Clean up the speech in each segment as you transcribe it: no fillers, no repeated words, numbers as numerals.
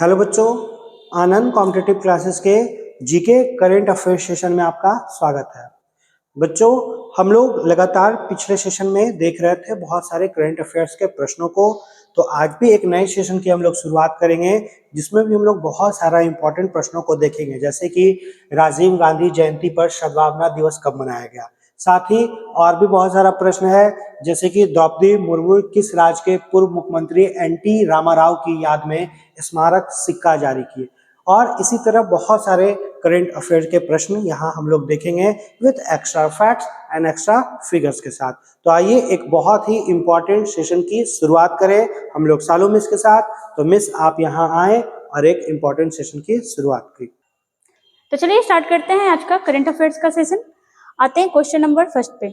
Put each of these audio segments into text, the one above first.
Hello बच्चों, आनंद competitive classes के GK current affairs session में आपका स्वागत है। बच्चों, हम लोग लगातार पिछले सेशन में देख रहे थे बहुत सारे करंट अफेयर्स के प्रश्नों को। तो आज भी एक नए सेशन की हम लोग शुरुआत करेंगे जिसमें भी हम लोग बहुत सारा इंपॉर्टेंट प्रश्नों को देखेंगे, जैसे कि राजीव गांधी जयंती पर सद्भावना दिवस कब मनाया गया। साथ ही और भी बहुत सारा प्रश्न है, जैसे कि द्रौपदी मुर्मू किस राज्य के पूर्व मुख्यमंत्री एनटी रामाराव की याद में स्मारक सिक्का जारी किए। और इसी तरह बहुत सारे करंट अफेयर के प्रश्न यहाँ हम लोग देखेंगे with extra facts and extra figures के साथ। तो आइए एक बहुत ही इंपॉर्टेंट सेशन की शुरुआत करें हम लोग सालों मिस के साथ। तो मिस आप यहाँ आए और एक इंपॉर्टेंट सेशन की शुरुआत की। तो चलिए स्टार्ट करते हैं आज का करंट अफेयर्स का सेशन। आते हैं क्वेश्चन नंबर फर्स्ट पे।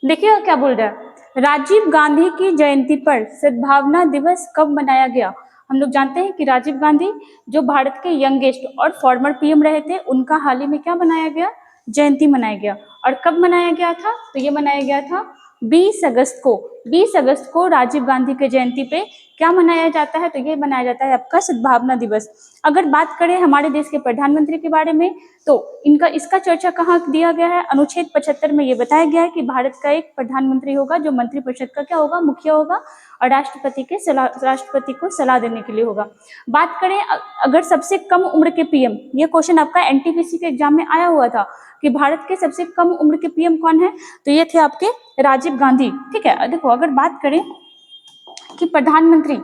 देखिए क्या बोल रहा है, राजीव गांधी की जयंती पर सद्भावना दिवस कब मनाया गया। हम लोग जानते हैं कि राजीव गांधी जो भारत के यंगेस्ट और फॉर्मर पीएम रहे थे, उनका हाल ही में क्या मनाया गया, जयंती मनाया गया। और कब मनाया गया था, तो ये मनाया गया था 20 अगस्त को। 20 अगस्त को राजीव गांधी के जयंती पे क्या मनाया जाता है, तो ये मनाया जाता है आपका सद्भावना दिवस। अगर बात करें हमारे देश के प्रधानमंत्री के बारे में, तो इसका चर्चा कहाँ दिया गया है, अनुच्छेद 75 में ये बताया गया है कि भारत का एक प्रधानमंत्री होगा जो मंत्रिपरिषद का क्या होगा, मुखिया होगा, और राष्ट्रपति को सलाह देने के लिए होगा। बात करें अगर सबसे कम उम्र के पीएम, ये क्वेश्चन आपका एनटीपीसी के एग्जाम में आया हुआ था कि भारत के सबसे कम उम्र के पीएम कौन है, तो ये थे आपके राजीव गांधी। ठीक है, देखो अगर बात करें कि प्रधानमंत्री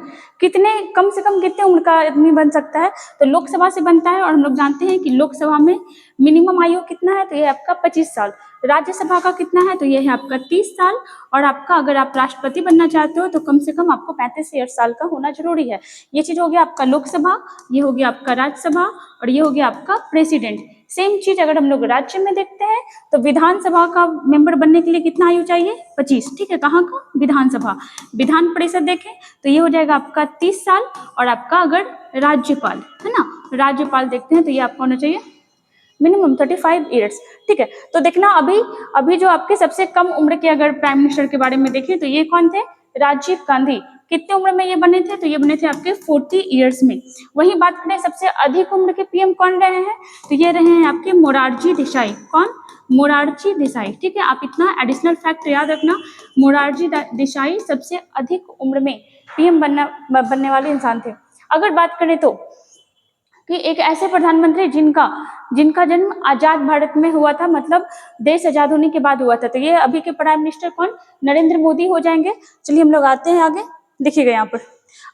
कम से कम कितने उम्र का आदमी बन सकता है, तो लोकसभा से बनता है। और हम लोग जानते हैं कि लोकसभा में मिनिमम आयु कितना है, तो ये आपका 25 साल। राज्यसभा का कितना है, तो ये है आपका 30 साल। और आपका अगर आप राष्ट्रपति बनना चाहते हो तो कम से कम आपको 35 साल का होना जरूरी है। ये चीज हो गया आपका लोकसभा, ये हो गया आपका राज्यसभा, और ये हो गया आपका प्रेसिडेंट। सेम चीज अगर हम लोग राज्य में देखते हैं तो विधानसभा का मेंबर बनने के लिए कितना आयु चाहिए, 25। ठीक है, कहाँ का, विधानसभा। विधान परिषद देखें तो ये हो जाएगा आपका 30 साल। और आपका अगर राज्यपाल है ना, राज्यपाल देखते हैं तो ये आपका होना चाहिए मिनिमम 35 ईयर्स। ठीक है, तो देखना अभी जो आपके सबसे कम उम्र के अगर प्राइम मिनिस्टर के बारे में देखें तो ये कौन थे, राजीव गांधी। कितने उम्र में ये बने थे, तो ये बने थे आपके 40 ईयर्स में। वही बात करें सबसे अधिक उम्र के पीएम कौन रहे हैं, तो ये रहे हैं आपके मोरारजी देसाई। कौन, मोरारजी देसाई। ठीक है, आप इतना एडिशनल फैक्ट याद रखना, मोरारजी देसाई सबसे अधिक उम्र में पीएम बनने वाले इंसान थे। अगर बात करें तो कि एक ऐसे प्रधानमंत्री जिनका जन्म आजाद भारत में हुआ था, मतलब देश आजाद होने के बाद हुआ था, तो ये अभी के प्राइम मिनिस्टर कौन, नरेंद्र मोदी हो जाएंगे। चलिए हम लोग आते हैं आगे, देखिएगा यहाँ पर।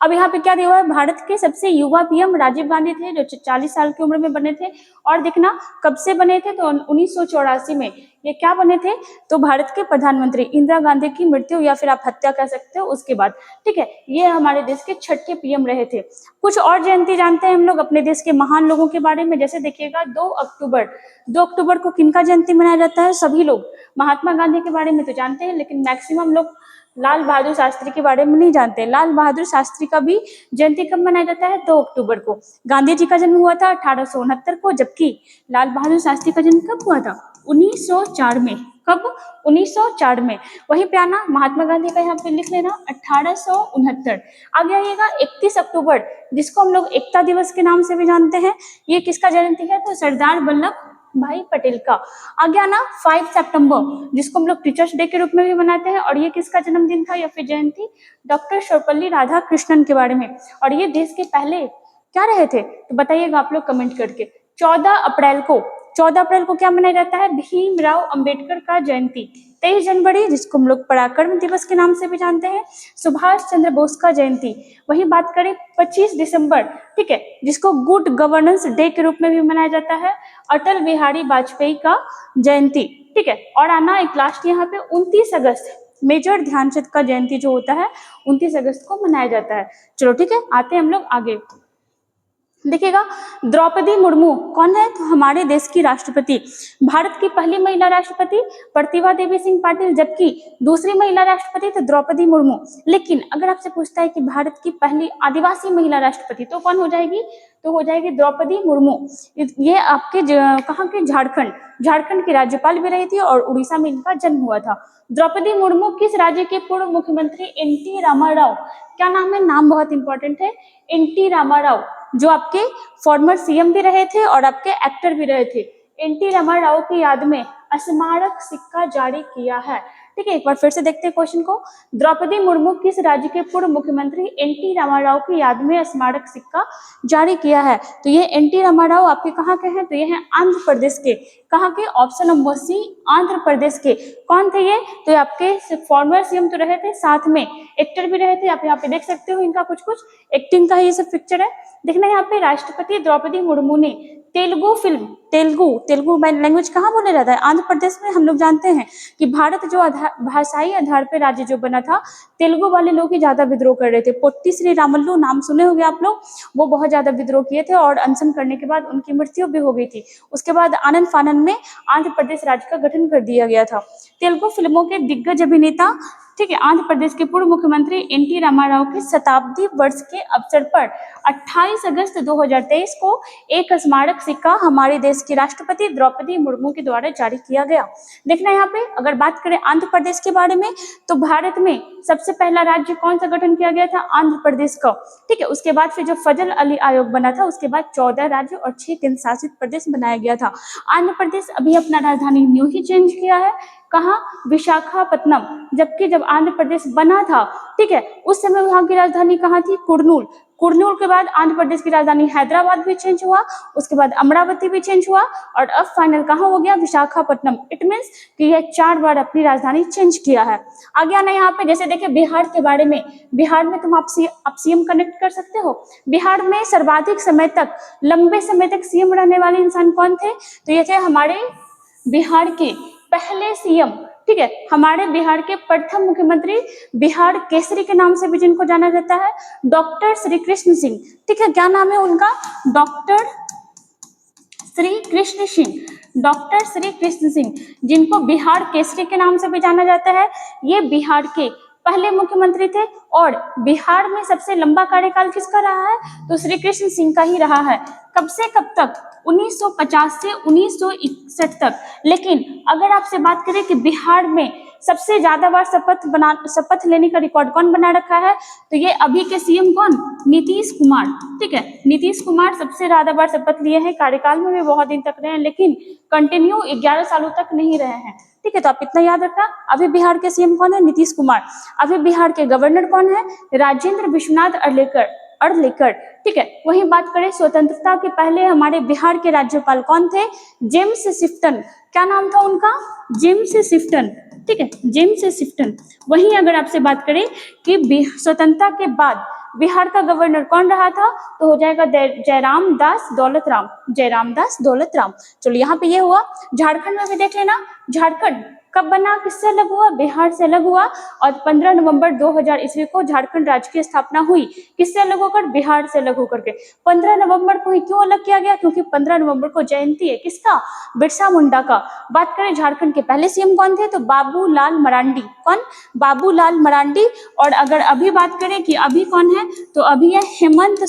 अब यहाँ पे क्या दिया हुआ है, भारत के सबसे युवा पीएम राजीव गांधी थे जो 40 साल की उम्र में बने थे। और देखना कब से बने थे, तो 1984 में ये क्या बने थे, तो भारत के प्रधानमंत्री इंदिरा गांधी की मृत्यु या फिर आप हत्या कह सकते हो उसके बाद। ठीक है, ये हमारे देश के छठे पीएम रहे थे। कुछ और जयंती जानते हैं हम लोग अपने देश के महान लोगों के बारे में, जैसे देखिएगा 2 अक्टूबर को किनका जयंती मनाया जाता है, सभी लोग महात्मा गांधी के बारे में तो जानते हैं, लेकिन मैक्सिमम लोग लाल बहादुर शास्त्री के बारे में नहीं जानते। लाल बहादुर शास्त्री का भी जयंती कब मनाया जाता है, 2 अक्टूबर को। गांधी जी का जन्म हुआ था 1869 को, जबकि लाल बहादुर शास्त्री का जन्म कब हुआ था, 1904 में। कब, 1904 में। वहीं पे आना, महात्मा गांधी का यहाँ पे लिख लेना 1869। आगे आइएगा 31 अक्टूबर, जिसको हम लोग एकता दिवस के नाम से भी जानते हैं, ये किसका जयंती है, तो सरदार वल्लभ भाई पटेल का। आगे आना 5 सितंबर, जिसको हम लोग टीचर्स डे के रूप में भी मनाते हैं, और ये किसका जन्मदिन था या फिर जयंती, डॉक्टर सर्वपल्ली राधाकृष्णन के बारे में। और ये देश के पहले क्या रहे थे, तो बताइएगा आप लोग कमेंट करके। 14 अप्रैल को क्या मनाया जाता है, भीमराव अंबेडकर का जयंती। 23 जनवरी, जिसको हम लोग पराक्रम दिवस के नाम से भी जानते हैं, सुभाष चंद्र बोस का जयंती। वही बात करें 25 दिसंबर, ठीक है, जिसको गुड गवर्नेंस डे के रूप में भी मनाया जाता है, अटल बिहारी वाजपेयी का जयंती। ठीक है, और आना एक लास्ट यहाँ पे 29 अगस्त, मेजर ध्यानचंद का जयंती जो होता है 29 अगस्त को मनाया जाता है। चलो ठीक है, आते हैं हम लोग आगे। देखिएगा, द्रौपदी मुर्मू कौन है? तो हमारे देश की राष्ट्रपति, भारत की पहली महिला राष्ट्रपति प्रतिभा देवी सिंह पाटिल, जबकि दूसरी महिला राष्ट्रपति तो द्रौपदी मुर्मू। लेकिन अगर आपसे पूछता है कि भारत की पहली आदिवासी महिला राष्ट्रपति तो कौन हो जाएगी? तो हो जाएगी द्रौपदी मुर्मू। ये आपके कहाँ के? झारखंड की राज्यपाल भी रही थी और उड़ीसा में इनका जन्म हुआ था। द्रौपदी मुर्मू किस राज्य के पूर्व मुख्यमंत्री? एन.टी. रामाराव। क्या नाम है? नाम बहुत इंपॉर्टेंट है, एन.टी. रामाराव, जो आपके फॉर्मर सीएम भी रहे थे और आपके एक्टर भी रहे थे। एन.टी. रामाराव की याद में स्मारक सिक्का जारी किया है। ठीक है, एक बार फिर से देखते हैं क्वेश्चन को। द्रौपदी मुर्मू किस राज्य के पूर्व मुख्यमंत्री एन.टी. रामाराव की याद में स्मारक सिक्का जारी किया है? तो ये एन.टी. रामाराव आपके कहाँ के हैं? तो ये हैं आंध्र प्रदेश के। कहाँ के? Option number C, Andhra Pradesh के। कौन थे ये? तो ये आपके फॉर्मर सीएम तो रहे थे, साथ में एक्टर भी रहे थे। आप यहाँ पे देख सकते हो इनका कुछ कुछ एक्टिंग का ये सब पिक्चर है। देखना यहाँ पे, राष्ट्रपति द्रौपदी मुर्मू ने तेलुगु फिल्म, तेलुगु लैंग्वेज कहाँ बोले जाता है? आंध्र प्रदेश में। हम लोग जानते हैं कि भारत जो भाषाई आधार पे राज्य जो बना था, तेलुगु वाले लोग ही ज्यादा विद्रोह कर रहे थे। पोट्टी श्री रामल्लू नाम सुने होंगे आप लोग, वो बहुत ज्यादा विद्रोह किए थे और अनशन करने के बाद उनकी मृत्यु भी हो गई थी। उसके बाद आनंद फानन में आंध्र प्रदेश राज्य का गठन कर दिया गया था। तेलुगु फिल्मों के दिग्गज अभिनेता, ठीक है, आंध्र प्रदेश के पूर्व मुख्यमंत्री एन.टी. रामाराव के शताब्दी वर्ष के अवसर पर 28 अगस्त 2023 को एक स्मारक सिक्का हमारे देश की राष्ट्रपति द्रौपदी मुर्मू के द्वारा जारी किया गया। देखना यहाँ पे, अगर बात करें आंध्र प्रदेश के बारे में, तो भारत में सबसे पहला राज्य कौन सा गठन किया गया था? आंध्र प्रदेश का। ठीक है, उसके बाद फिर जो फजल अली आयोग बना था, उसके बाद 14 राज्य और 6 केंद्र शासित प्रदेश बनाया गया था। आंध्र प्रदेश अभी अपना राजधानी न्यू ही चेंज किया है। कहाँ? विशाखापत्तनम। जबकि जब आंध्र प्रदेश बना था, ठीक है, उस समय वहां की राजधानी कहाँ थी? कुर्नूल। कुर्नूल के बाद आंध्र प्रदेश की राजधानी हैदराबाद भी चेंज हुआ, उसके बाद अमरावती भी चेंज हुआ और अब फाइनल कहाँ हो गया? विशाखापट्टनम। इट मीन्स कि यह 4 बार अपनी राजधानी चेंज किया है। आगे आना यहाँ पे, जैसे देखिए बिहार के बारे में, बिहार में तुम आप सीएम कनेक्ट कर सकते हो। बिहार में सर्वाधिक समय तक, लंबे समय तक सीएम रहने वाले इंसान कौन थे? तो ये थे हमारे बिहार के पहले सीएम, ठीक है, हमारे बिहार के प्रथम मुख्यमंत्री, बिहार केसरी के नाम से भी जिनको जाना जाता है, डॉक्टर श्री कृष्ण सिंह। ठीक है, क्या नाम है उनका? डॉक्टर श्री कृष्ण सिंह। डॉक्टर श्री कृष्ण सिंह, जिनको बिहार केसरी के नाम से भी जाना जाता है, ये बिहार के पहले मुख्यमंत्री थे। और बिहार में सबसे लंबा कार्यकाल किसका रहा है? तो श्री कृष्ण सिंह का ही रहा है। कब से कब तक? 1950 से 1961 तक। लेकिन अगर आपसे बात करें कि बिहार में सबसे ज्यादा बार शपथ लेने का रिकॉर्ड कौन बना रखा है, तो ये अभी के सीएम कौन? नीतीश कुमार। ठीक है, नीतीश कुमार सबसे ज्यादा बार शपथ लिए हैं, कार्यकाल में भी बहुत दिन तक रहे हैं, लेकिन कंटिन्यू 11 सालों तक नहीं रहे हैं। ठीक है, तो आप इतना याद रखना। अभी बिहार के सीएम कौन है? नीतीश कुमार। अभी बिहार के गवर्नर कौन है? राजेंद्र विश्वनाथ अर्लेकर। ठीक है, वहीं बात करें स्वतंत्रता के पहले हमारे बिहार के राज्यपाल कौन थे? जेम्स शिफ्टन। क्या नाम था उनका? जेम्स शिफ्टन। ठीक है, जेम्स शिफ्टन। वहीं अगर आपसे बात करें कि स्वतंत्रता के बाद बिहार का गवर्नर कौन रहा था, तो हो जाएगा जयराम दास दौलत राम। चलो यहाँ पे ये हुआ। झारखंड में भी देख लेना, झारखंड कब बना, किससे अलग हुआ? बिहार से अलग हुआ। और 15 नवंबर 2000 ईस्वी को झारखंड राज्य की स्थापना हुई। किससे अलग होकर? बिहार से अलग होकर के। 15 नवंबर को ही क्यों अलग किया गया? क्योंकि 15 नवंबर को जयंती है किसका? बिरसा मुंडा का। बात करें झारखंड के पहले सीएम कौन थे, तो बाबूलाल मरांडी। कौन? बाबूलाल मरांडी। और अगर अभी बात करें कि अभी कौन है, तो अभी है हेमंत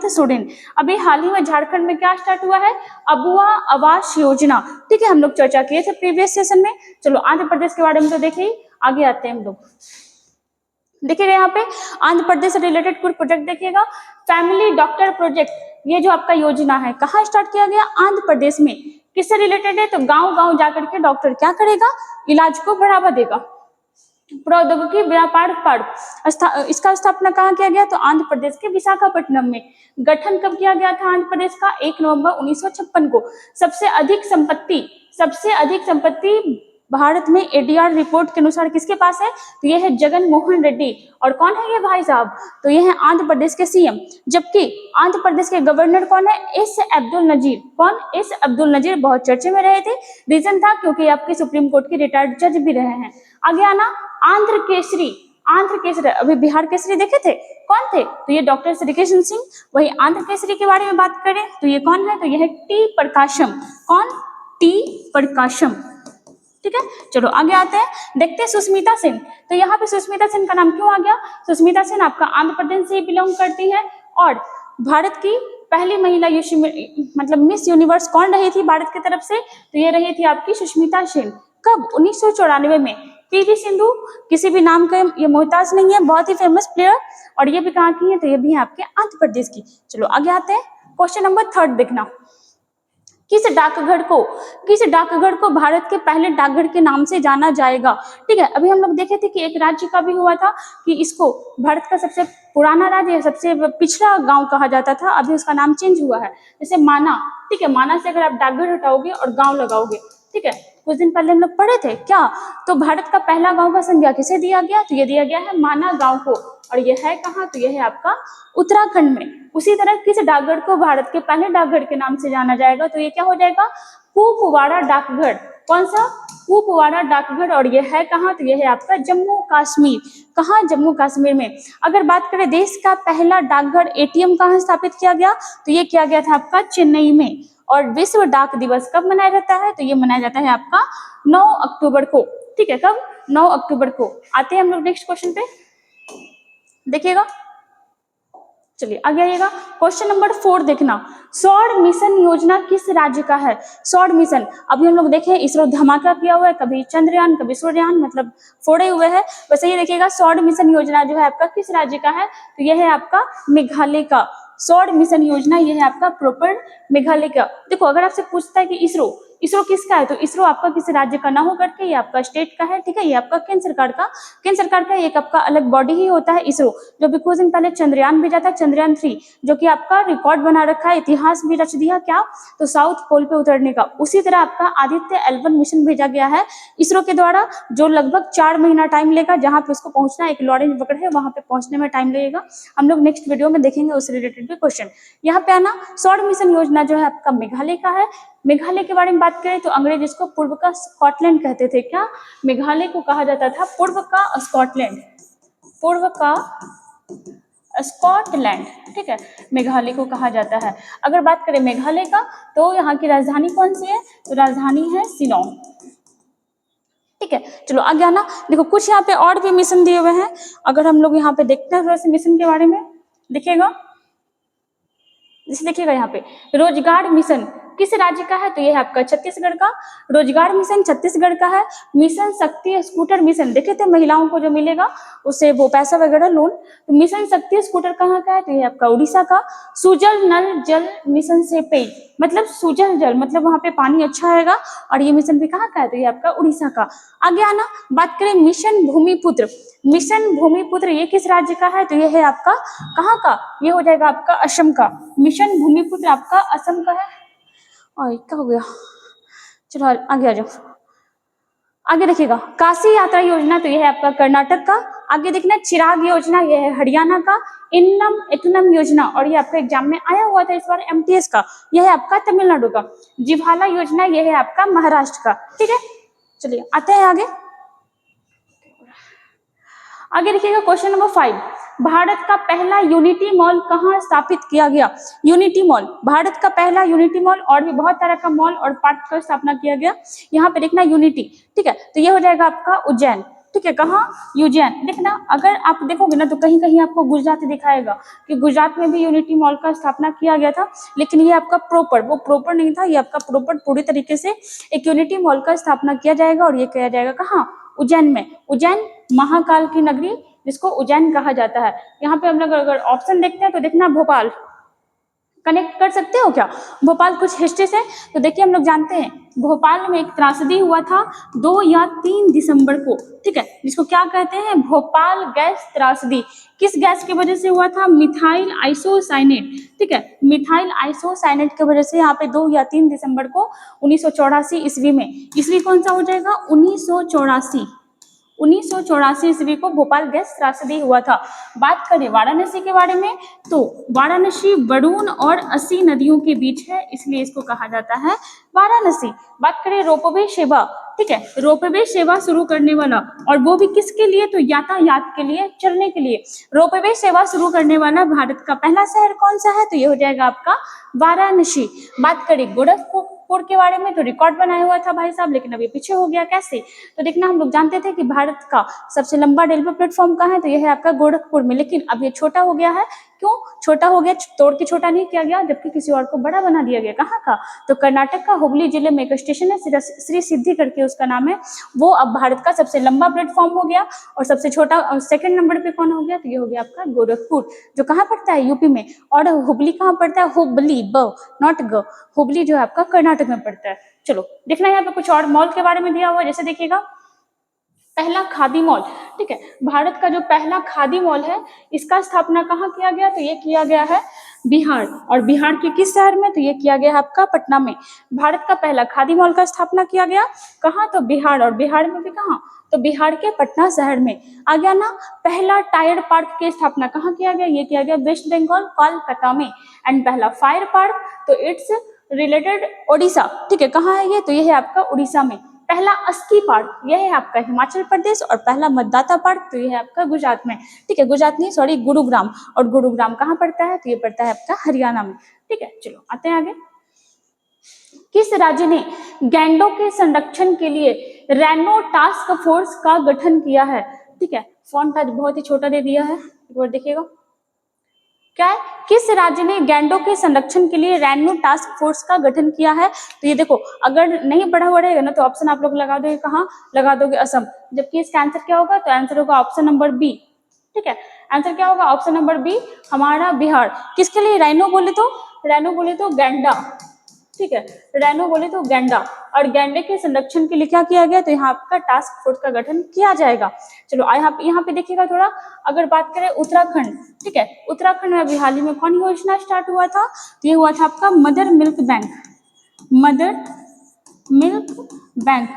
सोरेन। अभी हाल ही में झारखंड में क्या स्टार्ट हुआ है? अबुआ आवास योजना। ठीक है, हम लोग चर्चा किए थे प्रीवियस सेशन में। चलो आंध्र प्रदेश के बारे में तो देखिए, आगे आते हैं हम लोग। देखिएगा यहाँ पे आंध्र प्रदेश से रिलेटेड कुछ प्रोजेक्ट देखिएगा। फैमिली डॉक्टर प्रोजेक्ट, ये जो आपका योजना है कहाँ स्टार्ट किया गया? आंध्र प्रदेश में। किससे रिलेटेड है? तो गांव गांव जाकर के डॉक्टर क्या करेगा? इलाज को बढ़ावा देगा। प्रौद्योगिकी व्यापार पार्क, इसका स्थापना कहाँ किया गया? तो आंध्र प्रदेश के विशाखापट्टनम में। गठन कब किया गया था आंध्र प्रदेश का? 1 नवंबर 1956 को। सबसे अधिक संपत्ति भारत में एडीआर रिपोर्ट के अनुसार किसके पास है? तो ये है जगन मोहन रेड्डी। और कौन है ये भाई साहब? तो ये है आंध्र प्रदेश के सीएम। जबकि आंध्र प्रदेश के गवर्नर कौन है? एस अब्दुल नजीर। कौन? एस अब्दुल नजीर बहुत चर्चे में रहे थे। रीजन था क्योंकि आपके सुप्रीम कोर्ट के रिटायर्ड जज भी रहे हैं। आगे आना, आंध्र आंध्र केसरी, अभी बिहार केसरी देखे थे, कौन थे? तो ये डॉक्टर श्री कृष्ण सिंह। वही आंध्र केसरी के बारे में बात करें तो ये कौन है? तो ये है टी प्रकाशम। कौन? टी प्रकाशम। ठीक है, चलो आगे आते हैं, देखते हैं सुष्मिता सेन। तो यहाँ पे सुष्मिता सेन का नाम क्यों आ गया? सुष्मिता सेन आपका आंध्र प्रदेश से बिलोंग करती है और भारत की पहली महिला मतलब मिस यूनिवर्स कौन रही थी भारत की तरफ से? तो ये रही थी आपकी सुष्मिता सेन। कब? 1994 में। पीवी सिंधु किसी भी नाम का ये मोहताज नहीं है, बहुत ही फेमस प्लेयर। और ये भी कहाँ की है? तो ये भी है आपके आंध्र प्रदेश की। चलो आगे आते हैं, क्वेश्चन नंबर 3 देखना। किस डाकघर को भारत के पहले डाकघर के नाम से जाना जाएगा? ठीक है, अभी हम लोग देखे थे कि एक राज्य का भी हुआ था कि इसको भारत का सबसे पुराना राज्य या सबसे पिछड़ा गांव कहा जाता था, अभी उसका नाम चेंज हुआ है, जैसे माना। ठीक है, माना से अगर आप डाकघर हटाओगे और गांव लगाओगे, ठीक है, कुछ दिन पहले हम लोग पढ़े थे क्या? तो भारत का पहला गांव का संज्ञा किसे दिया गया? तो ये दिया गया है माना गांव को। और ये है कहाँ? तो ये है आपका उत्तराखंड में। उसी तरह किस डाकघर को भारत के पहले डाकघर के नाम से जाना जाएगा? तो ये क्या हो जाएगा? कुपवाड़ा डाकघर। कौन सा? कुपवाड़ा डाकघर। और ये है कहाँ? तो ये है आपका जम्मू कश्मीर। कहाँ? जम्मू कश्मीर में। अगर बात करें देश का पहला डाकघर एटीएम कहाँ स्थापित किया गया? तो ये किया गया था आपका चेन्नई में। और विश्व डाक दिवस कब मनाया जाता है? तो ये मनाया जाता है आपका 9 अक्टूबर को। ठीक है, कब? 9 अक्टूबर को। आते हैं हम लोग नेक्स्ट क्वेश्चन पे, देखिएगा। चलिए आगे आइएगा, क्वेश्चन नंबर 4 देखना। सौर मिशन योजना किस राज्य का है? सौर मिशन अभी हम लोग देखें, इसरो धमाका किया हुआ है, कभी चंद्रयान कभी सूर्ययान, मतलब फोड़े हुए हैं। वैसे ये देखिएगा, सौर मिशन योजना जो है आपका किस राज्य का है? तो यह है आपका मेघालय का। सौर मिशन योजना ये है आपका प्रॉपर मेघालय का। देखो, अगर आपसे पूछता है कि इसरो किसका है, तो इसरो आपका किसी राज्य का ना हो करके ये आपका स्टेट का है। ठीक है, ये आपका केंद्र सरकार का एक आपका अलग बॉडी ही होता है इसरो, जो भी कुछ दिन पहले चंद्रयान भेजा था, चंद्रयान 3, जो कि आपका रिकॉर्ड बना रखा है, इतिहास भी रच दिया क्या? तो साउथ पोल पे उतरने का। उसी तरह आपका आदित्य L1 मिशन भेजा गया है इसरो के द्वारा, जो लगभग 4 महीना टाइम लेगा, जहां पे उसको पहुंचना एक लॉरेंस वक्र है, वहां पे पहुंचने में टाइम लगेगा। हम लोग नेक्स्ट वीडियो में देखेंगे उससे रिलेटेड भी क्वेश्चन। यहाँ पे आना, सौर मिशन योजना जो है आपका मेघालय का है। मेघालय के बारे में बात करें तो अंग्रेज इसको पूर्व का स्कॉटलैंड कहते थे। क्या? मेघालय को कहा जाता था पूर्व का स्कॉटलैंड, पूर्व का स्कॉटलैंड। ठीक है, मेघालय को कहा जाता है। अगर बात करें मेघालय का, तो यहाँ की राजधानी कौन सी है? तो राजधानी है शिलोंग। ठीक है, चलो आगे आना। देखो, कुछ यहाँ पे और भी मिशन दिए हुए हैं, अगर हम लोग यहाँ पे देखते हैं थोड़ा सा मिशन के बारे में, देखिएगा। जैसे देखिएगा यहाँ पे रोजगार मिशन किस राज्य का है? तो ये है आपका छत्तीसगढ़ का। रोजगार मिशन छत्तीसगढ़ का है। मिशन शक्ति स्कूटर मिशन देखे थे, महिलाओं को जो मिलेगा उससे वो पैसा वगैरह लोन, तो मिशन शक्ति स्कूटर कहाँ का है? तो ये आपका उड़ीसा का। सुजल नल जल मिशन से पेय, मतलब सुजल जल मतलब वहां पे पानी अच्छा आएगा, और ये मिशन भी कहाँ का है? तो ये आपका उड़ीसा का। आगे आना, बात करें मिशन भूमिपुत्र। मिशन भूमिपुत्र ये किस राज्य का है? तो ये है आपका कहाँ का? ये हो जाएगा आपका असम का। मिशन भूमिपुत्र आपका असम का है। और क्या हो गया? चलो आगे आ जाओ, आगे देखिएगा। काशी यात्रा योजना तो यह है आपका कर्नाटक का। आगे देखना, चिराग योजना यह है हरियाणा का। इन्नम एटनम योजना, और ये आपका एग्जाम में आया हुआ था इस बार MTS का, यह है आपका तमिलनाडु का। जिभाला योजना यह है आपका महाराष्ट्र का। ठीक है, चलिए आते हैं आगे। आगे देखिएगा, क्वेश्चन नंबर 5। भारत का पहला यूनिटी मॉल कहाँ स्थापित किया गया? यूनिटी मॉल, भारत का पहला यूनिटी मॉल, और भी बहुत तरह का मॉल और पार्क का स्थापना किया गया। यहाँ पे देखना यूनिटी। ठीक है, तो ये हो जाएगा आपका उज्जैन। ठीक है, कहाँ? उज्जैन। देखना, अगर आप देखोगे ना तो कहीं कहीं आपको गुजरात दिखाएगा कि गुजरात में भी यूनिटी मॉल का स्थापना किया गया था, लेकिन ये आपका प्रॉपर नहीं था। ये आपका प्रॉपर पूरी तरीके से एक यूनिटी मॉल का स्थापना किया जाएगा, और ये किया जाएगा कहाँ? उज्जैन में। उज्जैन महाकाल की नगरी जिसको उज्जैन कहा जाता है। यहाँ पे हम लोग अगर ऑप्शन देखते हैं तो देखना, भोपाल कनेक्ट कर सकते हो क्या? भोपाल कुछ हिस्ट्री से, तो देखिए हम लोग जानते हैं भोपाल में एक त्रासदी हुआ था 2 या 3 दिसंबर को। ठीक है, जिसको क्या कहते हैं? भोपाल गैस त्रासदी। किस गैस की वजह से हुआ था? Methyl isocyanate. ठीक है, मिथाइल आइसोसाइनेट की वजह से यहाँ पे 2 या 3 दिसंबर को 1984 ईस्वी में, ईस्वी कौन सा हो जाएगा? 1984। 1984 ईस्वी को भोपाल गैस त्रासदी हुआ था। बात करें वाराणसी के बारे में, तो वाराणसी वरुण और 80 नदियों के बीच है, इसलिए इसको कहा जाता है वाराणसी। बात करें रोपवे सेवा, ठीक है, रोपवे सेवा शुरू करने वाला, और वो भी किसके लिए, तो यातायात के लिए, चलने के लिए रोपवे सेवा शुरू करने वाला भारत का पहला शहर कौन सा है, तो ये हो जाएगा आपका वाराणसी। बात करें गोरखपुर के बारे में, तो रिकॉर्ड बनाया हुआ था भाई साहब, लेकिन अभी पीछे हो गया, कैसे, तो देखना हम लोग जानते थे कि भारत का सबसे लंबा रेलवे प्लेटफॉर्म कहाँ है, तो यह है आपका गोरखपुर में, लेकिन अब ये छोटा हो गया है। क्यों छोटा हो गया, तोड़ के छोटा नहीं किया गया, जबकि किसी और को बड़ा बना दिया गया। कहाँ का, तो कर्नाटक का हुबली जिले में एक स्टेशन है, श्री सिद्धि करके उसका नाम है, वो अब भारत का सबसे लंबा प्लेटफॉर्म हो गया। और सबसे छोटा, और सेकंड नंबर पे कौन हो गया, तो ये हो गया आपका गोरखपुर, जो कहाँ पड़ता है, यूपी में। और हुबली कहाँ पड़ता है, हुबली, ब नॉट ग, हुबली जो है आपका कर्नाटक में पड़ता है। चलो देखना यहाँ पे कुछ और मॉल के बारे में दिया हुआ है, जैसे देखिएगा पहला खादी मॉल, ठीक है, भारत का जो पहला खादी मॉल है, इसका स्थापना कहाँ किया गया, तो ये किया गया है बिहार, और बिहार के किस शहर में, तो ये किया गया है आपका पटना में। भारत का पहला खादी मॉल का स्थापना किया गया कहाँ, तो बिहार, और बिहार में भी कहाँ, तो बिहार के पटना शहर में। आ गया ना, पहला टायर पार्क की स्थापना कहाँ किया गया, ये किया गया वेस्ट बंगाल कोलकाता में। एंड पहला फायर पार्क, तो इट्स रिलेटेड ओडिशा, ठीक है, कहाँ है ये, तो ये है आपका उड़ीसा में। पहला अस्की पार्क, यह है आपका हिमाचल प्रदेश, और पहला मतदाता पार्क, तो यह है आपका गुजरात में, ठीक है, गुजरात नहीं सॉरी गुरुग्राम, और गुरुग्राम कहाँ पड़ता है, तो ये पड़ता है आपका हरियाणा में, ठीक है। चलो आते हैं आगे। किस राज्य ने गैंडों के संरक्षण के लिए रैनो टास्क फोर्स का गठन किया है, ठीक है, फॉन्ट आज बहुत ही छोटा दे दिया है, एक बार देखिएगा क्या है, किस राज्य ने गैंडों के संरक्षण के लिए रैनो टास्क फोर्स का गठन किया है, तो ये देखो अगर नहीं पढ़ा हुआ रहेगा ना, तो ऑप्शन आप लोग लगा दोगे कहाँ, लगा दोगे असम, जबकि इसका आंसर क्या होगा, तो आंसर होगा ऑप्शन नंबर बी, ठीक है, आंसर क्या होगा, ऑप्शन नंबर बी हमारा बिहार। किसके लिए रैनो बोले तो गैंडा, ठीक है, रैनो बोले तो गैंडा, और गैंडे के संरक्षण के लिए क्या किया गया, तो यहाँ आपका टास्क फोर्स का गठन किया जाएगा। चलो यहाँ पे देखिएगा थोड़ा, अगर बात करें उत्तराखंड, ठीक है, उत्तराखंड में अभी हाल ही में कौन योजना स्टार्ट हुआ था, तो ये हुआ था आपका mother milk bank, mother milk bank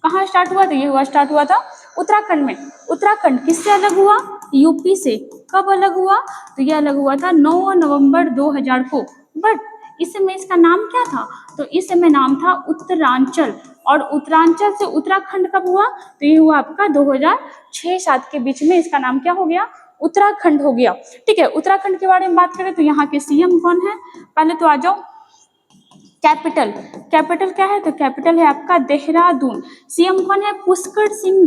कहाँ स्टार्ट हुआ, तो ये स्टार्ट हुआ था उत्तराखंड में। उत्तराखंड किससे अलग हुआ, यूपी से, कब अलग हुआ, तो ये अलग हुआ था 9 नवंबर 2000 को, बट इस समय इसका नाम क्या था, तो इस समय नाम था उत्तरांचल, और उत्तरांचल से उत्तराखंड कब हुआ, तो ये हुआ आपका 2006-07 के बीच में, इसका नाम क्या हो गया, उत्तराखंड हो गया, ठीक है। उत्तराखंड के बारे में बात करें तो यहाँ के सीएम कौन है, पहले तो आ जाओ, कैपिटल क्या है, तो कैपिटल है आपका देहरादून। सीएम कौन है, पुष्कर सिंह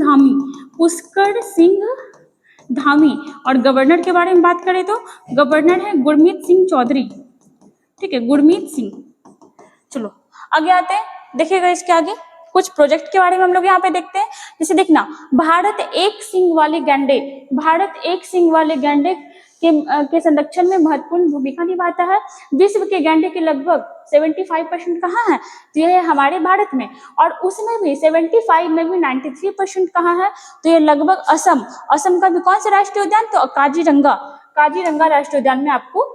धामी, और गवर्नर के बारे में बात करें तो गवर्नर है गुरमीत सिंह चौधरी, ठीक है, गुरमीत सिंह। चलो आगे आते हैं, देखिएगा इसके आगे कुछ प्रोजेक्ट के बारे में हम लोग यहाँ पे देखते हैं। जैसे देखना, भारत एक सींग वाले गैंडे के संरक्षण में महत्वपूर्ण भूमिका निभाता है। विश्व के गैंडे के लगभग 75% कहाँ है, तो ये है हमारे भारत में, और उसमें भी 75 में भी 93% कहाँ है, तो ये लगभग असम का भी कौन सा राष्ट्रीय उद्यान, तो काजीरंगा राष्ट्रीय उद्यान में आपको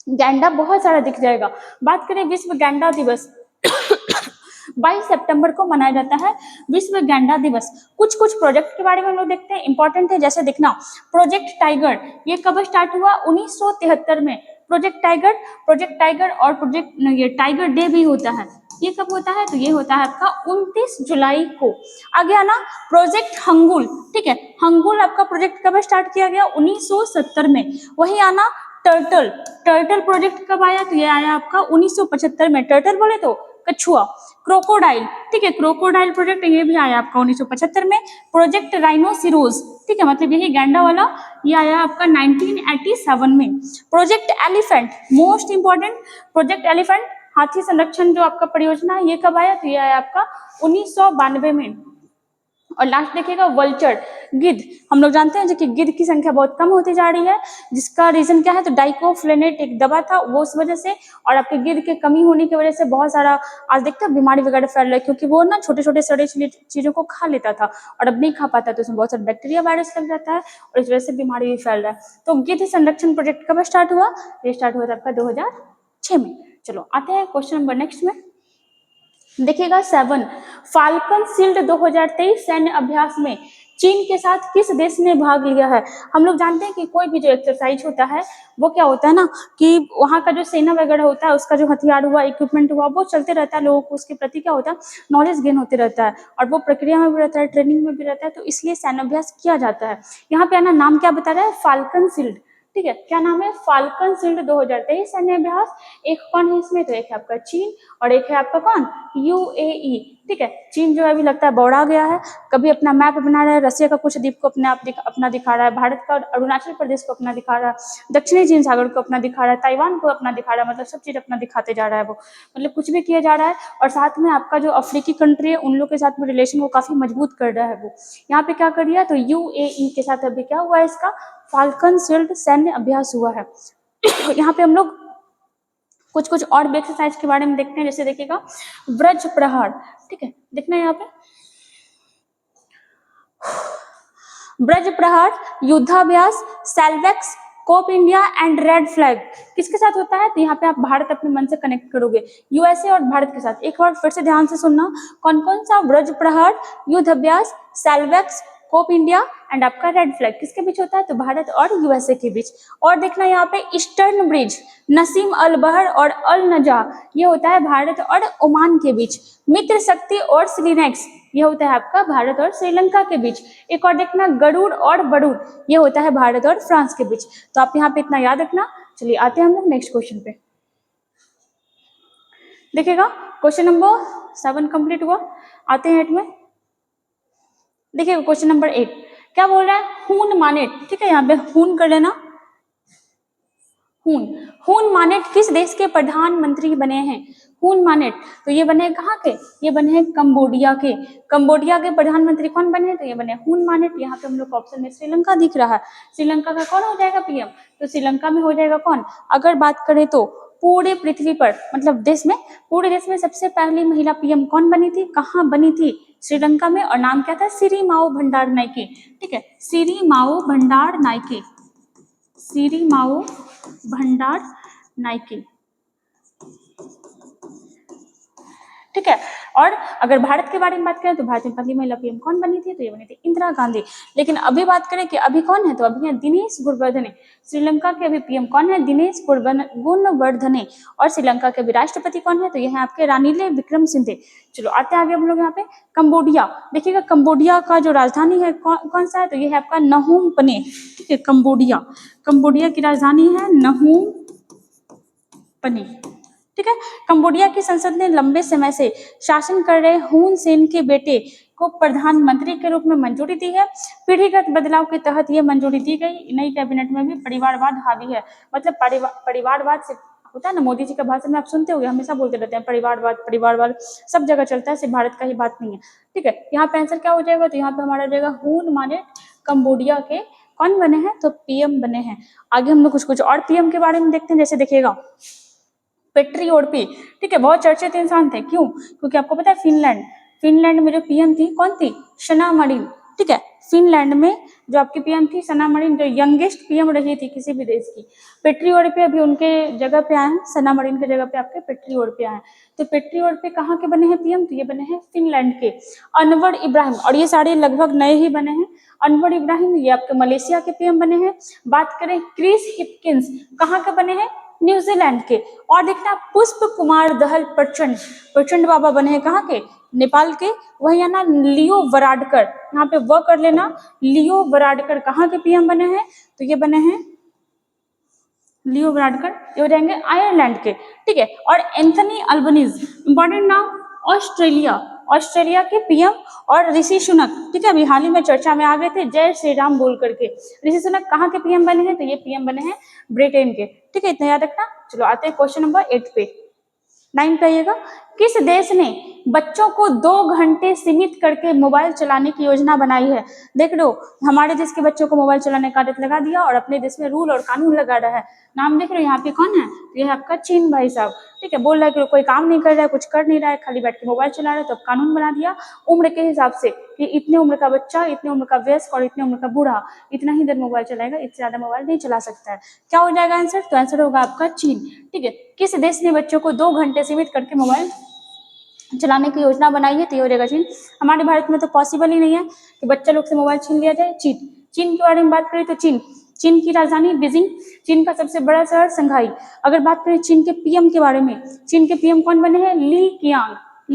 गैंडा बहुत सारा दिख जाएगा। बात करें विश्व गैंडा दिवस 22 सितंबर को मनाया जाता है विश्व गैंडा दिवस। कुछ प्रोजेक्ट के बारे में हम लोग देखते हैं, इंपॉर्टेंट है। जैसे देखना, प्रोजेक्ट टाइगर ये कब स्टार्ट हुआ, 1973 में। प्रोजेक्ट टाइगर और ये टाइगर डे भी होता है, ये कब होता है, तो ये होता है आपका 29 जुलाई को। आ गया ना प्रोजेक्ट हंगुल, ठीक है, हंगुल आपका प्रोजेक्ट कब स्टार्ट किया गया, 1970 में। वही आना टर्टल प्रोजेक्ट कब आया, तो ये आया आपका 1975 में। टर्टल बोले तो कछुआ। क्रोकोडाइल, ठीक है, क्रोकोडाइल प्रोजेक्ट ये भी आया आपका 1975 में। प्रोजेक्ट राइनोसिरोज, ठीक है, मतलब यही गैंडा वाला, ये आया आपका 1987 में। Project elephant, most important, project elephant हाथी संरक्षण जो आपका परियोजना है, ये कब आया, तो ये आया आपका 1992 में। और लास्ट देखिएगा वल्चर, गिद्ध। हम लोग जानते हैं कि गिद्ध की संख्या बहुत कम होती जा रही है, जिसका रीजन क्या है, तो डाइक्लोफिनेक एक दवा था, वो उस वजह से, और आपके गिद्ध के कमी होने की वजह से बहुत सारा आज देखते हैं बीमारी वगैरह फैल रहा है, क्योंकि वो ना छोटे छोटे सड़े चीजों को खा लेता था और अब नहीं खा पाता, तो उसमें बहुत सारा बैक्टीरिया वायरस लग जाता है और इस वजह से बीमारी भी फैल रहा है। तो गिद्ध संरक्षण प्रोजेक्ट कब स्टार्ट हुआ, ये स्टार्ट हुआ था आपका 2006 में। चलो आते हैं क्वेश्चन नंबर नेक्स्ट में, देखिएगा 7 फाल्कन शील्ड 2023 सैन्य अभ्यास में चीन के साथ किस देश ने भाग लिया है? हम लोग जानते हैं कि कोई भी जो एक्सरसाइज होता है वो क्या होता है ना कि वहाँ का जो सेना वगैरह होता है, उसका जो हथियार हुआ, इक्विपमेंट हुआ, वो चलते रहता है, लोगों को उसके प्रति क्या होता है, नॉलेज गेन होते रहता है, और वो प्रक्रिया में भी रहता है, ट्रेनिंग में भी रहता है, तो इसलिए सैन्याभ्यास किया जाता है। यहाँ पे आना नाम क्या बता रहा है, फाल्कन शील्ड। ठीक है, क्या नाम है, फाल्कन शील्ड 2023 सैन्य अभ्यास। एक कौन है इसमें, तो एक है आपका चीन और एक है आपका कौन, यूएई। ठीक है, चीन जो है अभी लगता है बौड़ा गया है, कभी अपना मैप बना रहा है, रसिया का कुछ द्वीप को अपना दिखा रहा है, भारत का अरुणाचल प्रदेश को अपना दिखा रहा है, दक्षिणी चीन सागर को अपना दिखा रहा है, ताइवान को अपना दिखा रहा है, मतलब सब चीज अपना दिखाते जा रहा है वो, मतलब कुछ भी किया जा रहा है। और साथ में आपका जो अफ्रीकी कंट्री है उन लोग के साथ में रिलेशन को काफी मजबूत कर रहा है वो। यहाँ पे क्या कर दिया, तो यूएई के साथ अभी क्या हुआ है, इसका फाल्कन शील्ड सैन्य अभ्यास हुआ है। यहाँ पे हम लोग कुछ कुछ और एक्सरसाइज के बारे में देखते हैं, जैसे देखिएगा व्रज प्रहार। ठीक है, देखना है यहाँ पे ब्रज प्रहार, युद्धाभ्यास, Salvex, Cope India and Red Flag किसके साथ होता है, तो यहाँ पे आप भारत अपने मन से कनेक्ट करोगे, यूएसए और भारत के साथ। एक बार फिर से ध्यान से सुनना, कौन कौन सा, ब्रज प्रहार, युद्ध अभ्यास, सेल्वेक्स, कोप इंडिया एंड आपका रेड फ्लैग किसके बीच होता है, तो भारत और यूएसए के बीच। और देखना यहाँ पे ईस्टर्न ब्रिज, नसीम अल बहर और अल नजा, ये होता है भारत और ओमान के बीच। मित्र शक्ति और सिलिनेक्स, ये होता है आपका भारत और श्रीलंका के बीच। एक और देखना गरुड़ और बरूड़, ये होता है भारत और फ्रांस के बीच। तो आप यहाँ पे इतना याद रखना। चलिए आते हैं हम लोग नेक्स्ट क्वेश्चन पे। देखिएगा क्वेश्चन नंबर 7 कंप्लीट हुआ, आते हैं 8 में। देखिए क्वेश्चन नंबर 8 क्या बोल रहा है, हून मानेट। ठीक है, यहाँ पे हून कर लेना, हून मानेट किस देश के प्रधानमंत्री बने हैं, हून मानेट, तो ये बने कहाँ के, ये बने हैं कंबोडिया के। कंबोडिया के प्रधानमंत्री कौन बने, तो ये बने हून मानेट। यहाँ पे हम लोग ऑप्शन में श्रीलंका दिख रहा है, श्रीलंका का कौन हो जाएगा पीएम, तो श्रीलंका में हो जाएगा कौन। अगर बात करें तो पूरे पृथ्वी पर, मतलब देश में, पूरे देश में सबसे पहली महिला पीएम कौन बनी थी, कहाँ बनी थी, श्रीलंका में, और नाम क्या था, सिरिमाओ भंडार नाइके। ठीक है, सिरिमाओ भंडार नाइके, सिरिमाओ भंडार नाइके। ठीक है, और अगर भारत के बारे में बात करें तो भारत में पहली महिला पीएम कौन बनी थी, तो ये बनी थी इंदिरा गांधी। लेकिन अभी बात करें कि अभी कौन है, तो अभी है दिनेश गुणवर्धने। श्रीलंका के अभी पीएम कौन है, दिनेश गुणवर्धने। और श्रीलंका के अभी राष्ट्रपति कौन है, तो ये है आपके रानिल विक्रमसिंघे। चलो आते हैं आगे हम लोग यहाँ पे कंबोडिया। देखिएगा कंबोडिया का जो राजधानी है कौन सा है, तो ये है आपका नहूम पने। ठीक है, कंबोडिया, कंबोडिया की राजधानी है नहूम पने। ठीक है, कंबोडिया की संसद ने लंबे समय से शासन कर रहे हुन सेन के बेटे को प्रधानमंत्री के रूप में मंजूरी दी है। पीढ़ीगत बदलाव के तहत ये मंजूरी दी गई। नई कैबिनेट में भी परिवारवाद हावी है, मतलब परिवारवाद से होता है ना, मोदी जी का भाषण में आप सुनते होंगे, हमेशा बोलते रहते हैं परिवारवाद परिवारवाद, सब जगह चलता है, सिर्फ भारत का ही बात नहीं है। ठीक है, यहाँ पे आंसर क्या हो जाएगा, तो यहाँ पे हमारा जाएगा हून मानेट कंबोडिया के कौन बने हैं, तो पीएम बने हैं। आगे हम लोग कुछ कुछ और पीएम के बारे में देखते हैं, जैसे देखिएगा पेट्री ओडपी। ठीक है, बहुत चर्चित इंसान थे, क्यों, क्योंकि आपको पता है फिनलैंड में जो पीएम थी कौन थी, सना मरीन। ठीक है, फिनलैंड में जो आपकी पीएम थी सना मरीन, जो यंगेस्ट पीएम रही थी किसी भी देश की। पेट्री ओडपी अभी उनके जगह पे आए हैं, सना मरीन के जगह पे आपके पेट्री ओडपी आए हैं। तो पेट्री ओडपी कहाँ के बने हैं पीएम, तो ये बने हैं फिनलैंड के। अनवर इब्राहिम, और ये सारे लगभग नए ही बने हैं। अनवर इब्राहिम ये आपके मलेशिया के पीएम बने हैं। बात करें क्रिस हिपकिंस, कहाँ के बने हैं, न्यूजीलैंड के। और देखना पुष्प कुमार दहल प्रचंड बाबा बने हैं कहाँ के, नेपाल के। वही है ना लियो वराडकर, यहाँ पे वो कर लेना, लियो वराडकर कहाँ के पीएम बने हैं, तो ये बने हैं लियो वराडकर, ये हो जाएंगे आयरलैंड के। ठीक है, और एंथनी अल्बनीज, इंपॉर्टेंट नाम, ऑस्ट्रेलिया के पीएम। और ऋषि सुनक, ठीक है, अभी हाल ही में चर्चा में आ गए थे, जय श्री राम बोल करके। ऋषि सुनक कहाँ के पीएम बने हैं, तो ये पीएम बने हैं ब्रिटेन के। ठीक है, इतना याद रखना। चलो आते हैं क्वेश्चन नंबर 8 पे, 9 पे आइएगा। किस देश ने बच्चों को 2 घंटे सीमित करके मोबाइल चलाने की योजना बनाई है। देख लो, हमारे देश के बच्चों को मोबाइल चलाने का आदत लगा दिया और अपने देश में रूल और कानून लगा रहा है। नाम देख लो यहाँ पे कौन है, ये है आपका चीन भाई साहब। ठीक है, बोल रहा है कि कोई काम नहीं कर रहा है, कुछ कर नहीं रहा है, खाली बैठ के मोबाइल चला रहा है, तो अब कानून बना दिया उम्र के हिसाब से कि इतने उम्र का बच्चा, इतने उम्र का वयस्क और इतने उम्र का बूढ़ा इतना ही देर मोबाइल चलाएगा, इससे ज्यादा मोबाइल नहीं चला सकता है। क्या हो जाएगा आंसर, तो आंसर होगा आपका चीन। ठीक है, किस देश ने बच्चों को 2 घंटे सीमित करके मोबाइल चलाने की योजना बनाई है, तो ये हो जाएगा चीन। हमारे भारत में तो पॉसिबल ही नहीं है कि बच्चा लोग से मोबाइल छीन लिया जाए। चीन, चीन के बारे में बात करें तो चीन की राजधानी बीजिंग, चीन का सबसे बड़ा शहर संघाई। अगर बात करें चीन के पीएम के बारे में, चीन के पीएम कौन बने हैं? ली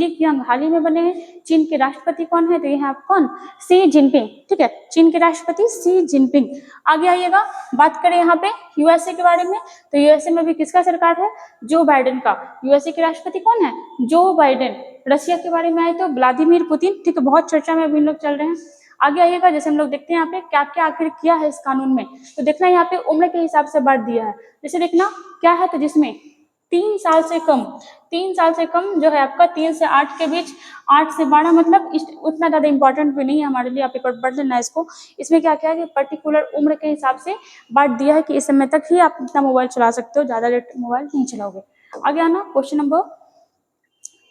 कियांग हाल ही में बने हैं। चीन के राष्ट्रपति कौन है? तो ये है आप कौन? Xi Jinping. ठीक है, चीन के राष्ट्रपति शी जिनपिंग। आगे आइएगा, बात करें यहाँ पे यूएसए के बारे में, तो यूएसए में भी किसका सरकार है? जो बाइडेन का। यूएसए के राष्ट्रपति कौन है? Joe Biden. रशिया के बारे में आए तो व्लादिमीर पुतिन। ठीक है, बहुत चर्चा में अभी लोग चल रहे हैं। आगे आइएगा, जैसे हम लोग देखते हैं यहाँ पे क्या क्या आखिर किया है इस कानून में, तो देखना यहाँ पे उम्र के हिसाब से बांट दिया है। जैसे देखना क्या है, तो जिसमें 3 साल से कम जो है आपका 3 से 8 के बीच, 8 से 12 मतलब उतना ज्यादा इंपॉर्टेंट भी नहीं है हमारे लिए, आप एक बार पढ़ लेना इसको। इसमें क्या क्या है कि पर्टिकुलर उम्र के हिसाब से बांट दिया है कि इस समय तक ही आप इतना मोबाइल चला सकते हो, ज्यादा लेट मोबाइल नहीं चलाओगे। आगे आना, क्वेश्चन नंबर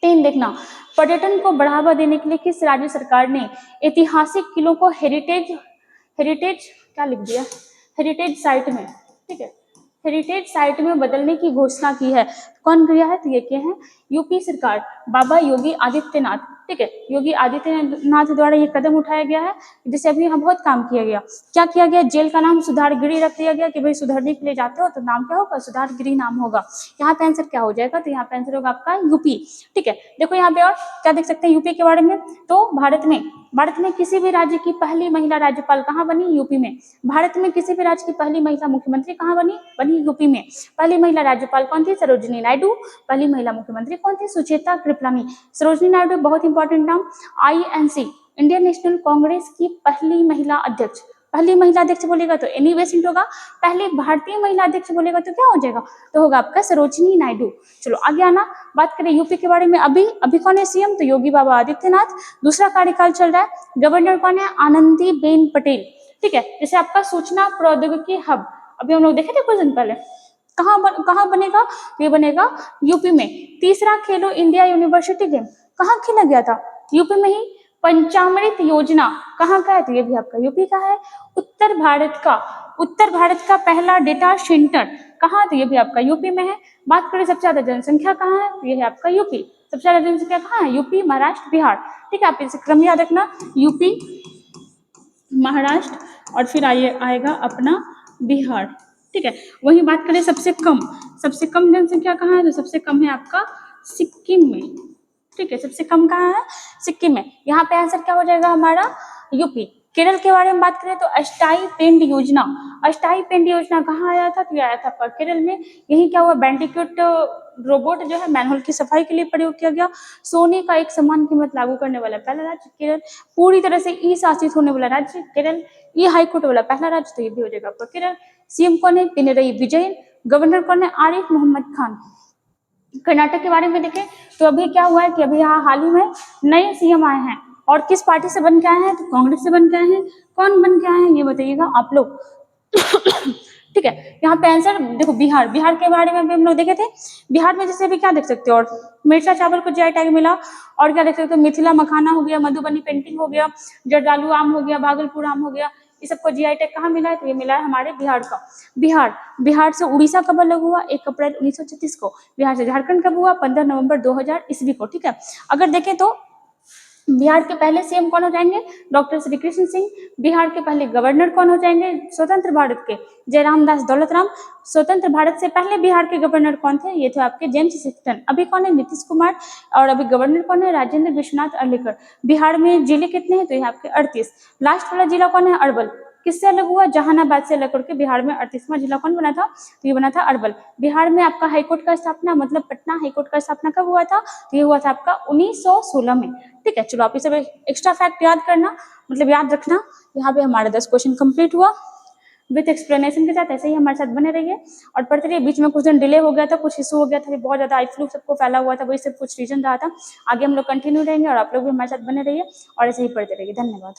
3 देखना, पर्यटन को बढ़ावा देने के लिए किस राज्य सरकार ने ऐतिहासिक किलों को हेरिटेज क्या लिख दिया, हेरिटेज साइट में, ठीक है, हेरिटेज साइट में बदलने की घोषणा की है? कौन किया है? तो ये किए हैं यूपी सरकार, बाबा योगी आदित्यनाथ। ठीक है, योगी आदित्यनाथ द्वारा ये कदम उठाया गया है, जिससे अभी यहाँ बहुत काम किया गया। क्या किया गया? जेल का नाम सुधारगिरी रख दिया गया कि भाई सुधरने के लिए जाते हो तो नाम क्या होगा? सुधारगिरी नाम होगा। यहाँ पे आंसर क्या हो जाएगा? तो यहाँ पे आंसर होगा आपका यूपी। ठीक है, देखो यहाँ पे और क्या देख सकते हैं यूपी के बारे में, तो भारत में किसी भी राज्य की पहली महिला राज्यपाल कहाँ बनी? यूपी में। भारत में किसी भी राज्य की पहली महिला मुख्यमंत्री कहाँ बनी यूपी में। पहली महिला राज्यपाल कौन थी? सरोजिनी नायडू। पहली महिला मुख्यमंत्री कौन थी? सुचेता कृपलानी। सरोजिनी नायडू बहुत इंपॉर्टेंट नाम। आईएनसी, इंडियन नेशनल कांग्रेस की पहली महिला अध्यक्ष। पहली महिला अध्यक्ष बोलेगा तो एनी बेसेंट होगा, पहली भारतीय महिला अध्यक्ष बोलेगा तो क्या हो जाएगा? तो होगा आपका सरोजिनी नायडू। चलो आगे आना, बात करें यूपी के बारे में। अभी कौन है सीएम? तो योगी बाबा आदित्यनाथ। दूसरा कार्यकाल चल रहा है। गवर्नर कौन है? आनंदीबेन पटेल। ठीक है, जैसे आपका सूचना प्रौद्योगिकी हब, अभी हम लोग देखे थे कुछ दिन पहले, कहाँ बनेगा? ये बनेगा यूपी में। तीसरा खेलो इंडिया यूनिवर्सिटी गेम कहाँ खेला गया था? यूपी में ही। पंचामृत योजना कहाँ का है? तो ये भी आपका यूपी का है। उत्तर भारत का पहला डेटा सेंटर कहाँ? तो ये भी आपका यूपी में है। बात करें सबसे ज्यादा जनसंख्या कहाँ है? तो ये है आपका यूपी। सबसे ज्यादा जनसंख्या कहाँ है? यूपी, महाराष्ट्र, बिहार। ठीक है, आप इसे क्रम याद रखना, यूपी, महाराष्ट्र और फिर आएगा अपना बिहार। ठीक है, वही बात करें सबसे कम जनसंख्या कहाँ है? तो सबसे कम है आपका सिक्किम में। ठीक है, सबसे कम कहाँ है? सिक्किम में। यहाँ पे आंसर क्या हो जाएगा हमारा? यूपी। केरल के बारे में बात करें तो अस्थाई पेंड योजना कहाँ आया था? तो आया था आपका केरल में। यही क्या हुआ? बैंडिक्यूट रोबोट जो है मैनहोल की सफाई के लिए प्रयोग किया गया। सोने का एक समान कीमत लागू करने वाला पहला राज्य केरल। पूरी तरह से ई शासित होने वाला राज्य केरल। ई हाईकोर्ट वाला पहला राज्य, तो ये भी हो जाएगा आपका केरल। सीएम कौन है? पिनरई विजयन। गवर्नर कौन है? आरिफ मोहम्मद खान। कर्नाटक के बारे में देखें तो अभी क्या हुआ है कि अभी यहाँ हाल ही में नए सीएम आए हैं, और किस पार्टी से बन के आए हैं? तो कांग्रेस से बन के आए हैं। कौन बन के आए हैं ये बताइएगा आप लोग। ठीक है, यहाँ पे आंसर देखो बिहार के बारे में भी हम लोग देखे थे। बिहार में जैसे अभी क्या देख सकते हो, और मिर्चा चावल को जीआई टैग मिला, और क्या देख सकते हो, मिथिला मखाना हो गया, मधुबनी पेंटिंग हो गया, जर्दालू आम हो गया, भागलपुर आम हो गया, ये सबको जीआई टैग कहाँ मिला है? तो ये मिला है हमारे बिहार का। बिहार से उड़ीसा कब अलग हुआ? 1 अप्रैल 1936 को। बिहार से झारखंड कब हुआ? 15 नवंबर 2000 ईस्वी को। ठीक है, अगर देखें तो बिहार के पहले सीएम कौन हो जाएंगे? डॉक्टर श्री कृष्ण सिंह। बिहार के पहले गवर्नर कौन हो जाएंगे स्वतंत्र भारत के? जयराम दास दौलतराम। स्वतंत्र भारत से पहले बिहार के गवर्नर कौन थे? ये थे आपके जेम्स शिफ्टन। अभी कौन है? नीतीश कुमार। और अभी गवर्नर कौन है? राजेंद्र विश्वनाथ अर्लेकर। बिहार में जिले कितने हैं? तो ये आपके 38। लास्ट वाला जिला कौन है? अरवल। किससे अलग हुआ? जहानाबाद से अलग करके बिहार में 38वां जिला कौन बना था? तो ये बना था अरवल। बिहार में आपका हाईकोर्ट का स्थापना, मतलब पटना हाईकोर्ट का स्थापना कब हुआ था? तो ये हुआ था आपका 1916 में। ठीक है, चलो आप ये सब एक्स्ट्रा फैक्ट याद करना, मतलब याद रखना। यहाँ पे हमारा 10 क्वेश्चन कंप्लीट हुआ विथ एक्सप्लेनेशन के साथ। ऐसे ही हमारे साथ बने रहिए और पढ़ते रहिए। बीच में कुछ दिन डिले हो गया था, कुछ इशू हो गया था, बहुत ज्यादा आई फ्लू सबको फैला हुआ था, वही सब कुछ रीजन रहा था। आगे हम लोग कंटिन्यू रहेंगे और आप लोग भी हमारे साथ बने रहिए और ऐसे ही पढ़ते रहिए। धन्यवाद।